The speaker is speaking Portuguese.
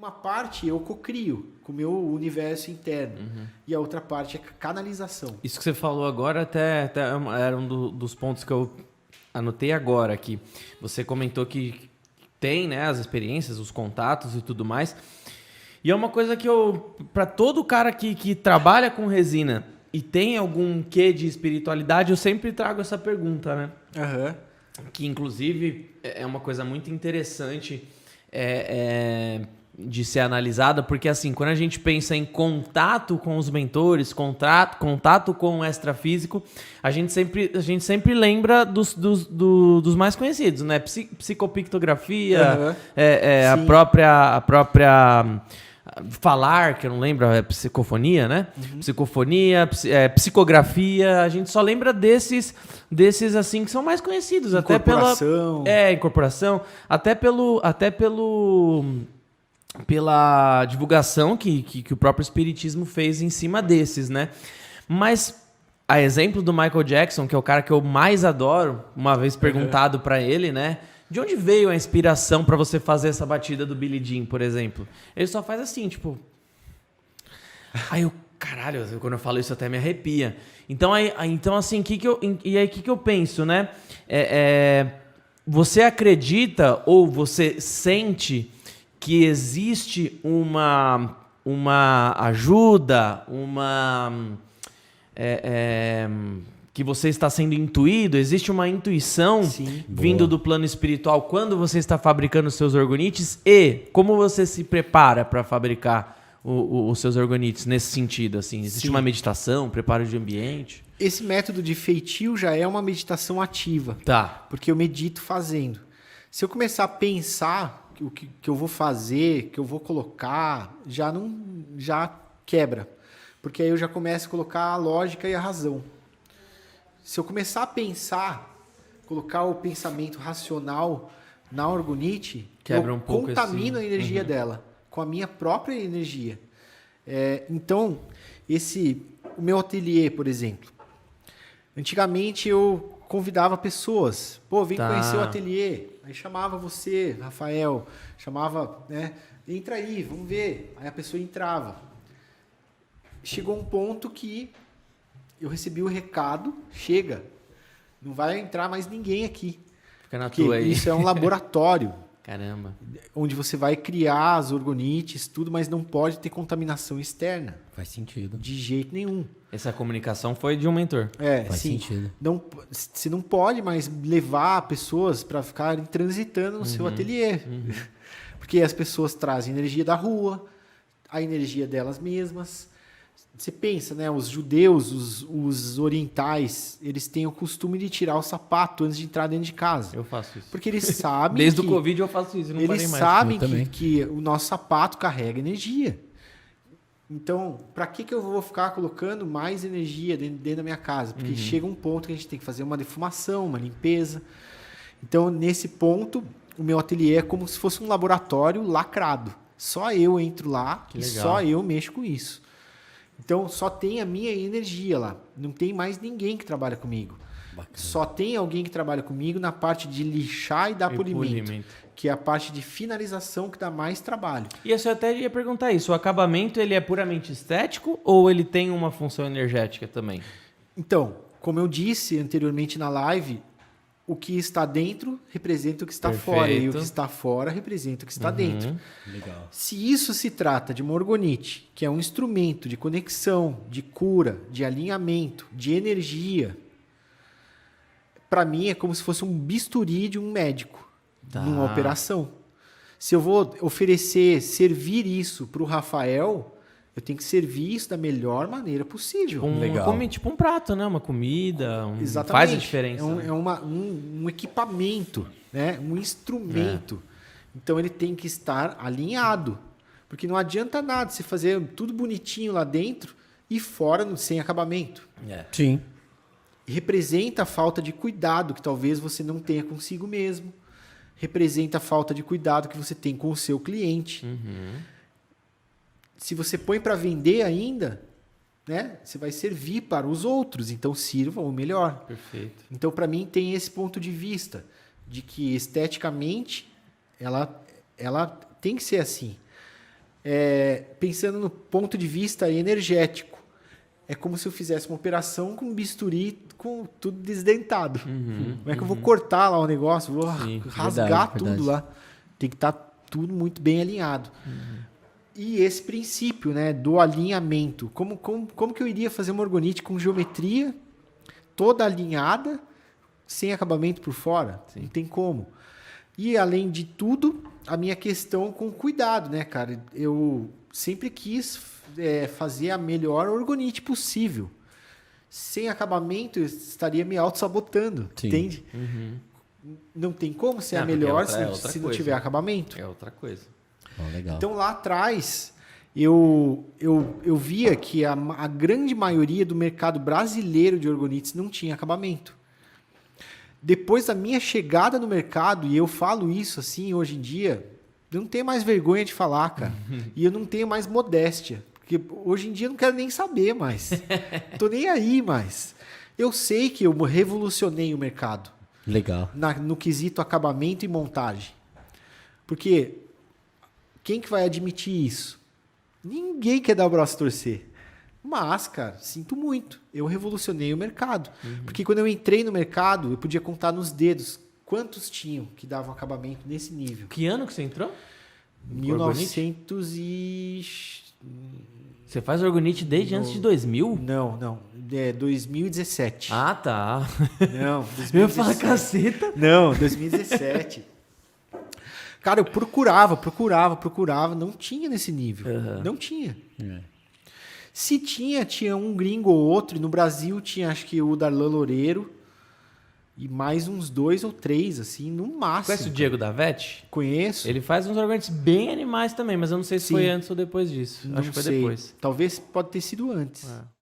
uma parte eu cocrio com o meu universo interno e a outra parte é canalização. Isso que você falou agora até era dos pontos que eu anotei agora aqui. Você comentou que tem, né, as experiências, os contatos e tudo mais. E é uma coisa que para todo cara que trabalha com resina e tem algum quê de espiritualidade, eu sempre trago essa pergunta, né? Que inclusive é uma coisa muito interessante de ser analisada, porque assim, quando a gente pensa em contato com os mentores, contato com o extrafísico, a gente sempre lembra dos mais conhecidos, né? Psicopictografia, a própria falar, que eu não lembro, é psicofonia, né? Psicofonia, psicografia, a gente só lembra desses assim que são mais conhecidos, até pela incorporação, até pela divulgação que o próprio espiritismo fez em cima desses, né? Mas a exemplo do Michael Jackson, que é o cara que eu mais adoro, uma vez perguntado pra ele, né? De onde veio a inspiração pra você fazer essa batida do Billie Jean, por exemplo? Ele só faz assim, tipo... Aí eu, caralho, quando eu falo isso até me arrepia. Então, assim, o que eu penso, né? Você acredita ou você sente que existe uma ajuda, que você está sendo intuído, existe uma intuição vindo do plano espiritual quando você está fabricando os seus orgonites, e como você se prepara para fabricar os seus orgonites nesse sentido, assim? Existe uma meditação, preparo de ambiente? Esse método de feitio já é uma meditação ativa. Tá. Porque eu medito fazendo. Se eu começar a pensar o que eu vou fazer, que eu vou colocar, já quebra. Porque aí eu já começo a colocar a lógica e a razão. Se eu começar a pensar, colocar o pensamento racional na orgonite, quebra eu contamino a energia dela com a minha própria energia. Então, o meu ateliê, por exemplo, antigamente eu convidava pessoas, vem conhecer o ateliê, aí chamava você, Rafael, chamava, né, entra aí, vamos ver, aí a pessoa entrava. Chegou um ponto que eu recebi o recado, chega, não vai entrar mais ninguém aqui. Fica na tua aí. Isso é um laboratório. Caramba. Onde você vai criar as orgonites, tudo, mas não pode ter contaminação externa. Faz sentido. De jeito nenhum. Essa comunicação foi de um mentor. Faz sentido. Você não pode mais levar pessoas para ficarem transitando no seu ateliê. Porque as pessoas trazem energia da rua, a energia delas mesmas. Você pensa, né? Os judeus, os orientais, eles têm o costume de tirar o sapato antes de entrar dentro de casa. Eu faço isso. Porque eles sabem Desde o Covid eu faço isso, não parei mais. Eles sabem que o nosso sapato carrega energia. Então, para que eu vou ficar colocando mais energia dentro da minha casa? Porque chega um ponto que a gente tem que fazer uma defumação, uma limpeza. Então, nesse ponto, o meu ateliê é como se fosse um laboratório lacrado. Só eu entro lá e só eu mexo com isso. Então, só tem a minha energia lá. Não tem mais ninguém que trabalha comigo. Bacana. Só tem alguém que trabalha comigo na parte de lixar e dar polimento. Que é a parte de finalização que dá mais trabalho. E eu até ia perguntar isso. O acabamento, ele é puramente estético ou ele tem uma função energética também? Então, como eu disse anteriormente na live, o que está dentro representa o que está fora. E o que está fora representa o que está dentro. Legal. Se isso se trata de uma orgonite, que é um instrumento de conexão, de cura, de alinhamento, de energia, para mim é como se fosse um bisturi de um médico numa operação. Se eu vou servir isso para o Rafael, eu tenho que servir isso da melhor maneira possível. Tipo um prato, né? Uma comida. Exatamente. Faz a diferença. É um equipamento, né? Um instrumento. Então ele tem que estar alinhado. Porque não adianta nada você fazer tudo bonitinho lá dentro e fora sem acabamento. Sim. Representa a falta de cuidado que talvez você não tenha consigo mesmo. Representa a falta de cuidado que você tem com o seu cliente. Se você põe para vender ainda, né, você vai servir para os outros, então sirva o melhor. Perfeito. Então, para mim, tem esse ponto de vista, de que esteticamente ela tem que ser assim. pensando no ponto de vista energético. É como se eu fizesse uma operação com bisturi, com tudo desdentado. Como é que eu vou cortar lá o negócio? Vou rasgar tudo lá. Tem que estar tudo muito bem alinhado. E esse princípio, né, do alinhamento. Como que eu iria fazer uma orgonite com geometria toda alinhada, sem acabamento por fora? Sim. Não tem como. E, além de tudo, a minha questão com cuidado, né, cara? Eu sempre quis fazer a melhor orgonite possível. Sem acabamento, eu estaria me auto-sabotando, entende? Não tem como ser a melhor se não tiver acabamento. É outra coisa. Legal. Então, lá atrás, eu via que a grande maioria do mercado brasileiro de orgonites não tinha acabamento. Depois da minha chegada no mercado, e eu falo isso assim hoje em dia, eu não tenho mais vergonha de falar, cara. E eu não tenho mais modéstia. Porque hoje em dia eu não quero nem saber mais. Tô nem aí mais. Eu sei que eu revolucionei o mercado. Legal. No quesito acabamento e montagem. Porque quem que vai admitir isso? Ninguém quer dar o braço a torcer. Mas, cara, sinto muito. Eu revolucionei o mercado. Porque quando eu entrei no mercado, eu podia contar nos dedos quantos tinham que davam acabamento nesse nível. Que ano que você entrou? 1900 e... Você faz orgonite desde antes de 2000? Não. 2017. Ah, tá. Não, 2017. Eu ia falar caceta. Não, 2017. Cara, eu procurava. Não tinha nesse nível. Não tinha. Se tinha um gringo ou outro. E no Brasil tinha, acho que o Darlan Loureiro. E mais uns 2 ou 3, assim, no máximo. Conhece o Diego Davete? Conheço. Ele faz uns orgonites bem animais também, mas eu não sei se foi antes ou depois disso. Não acho que foi sei. depois. Talvez pode ter sido antes.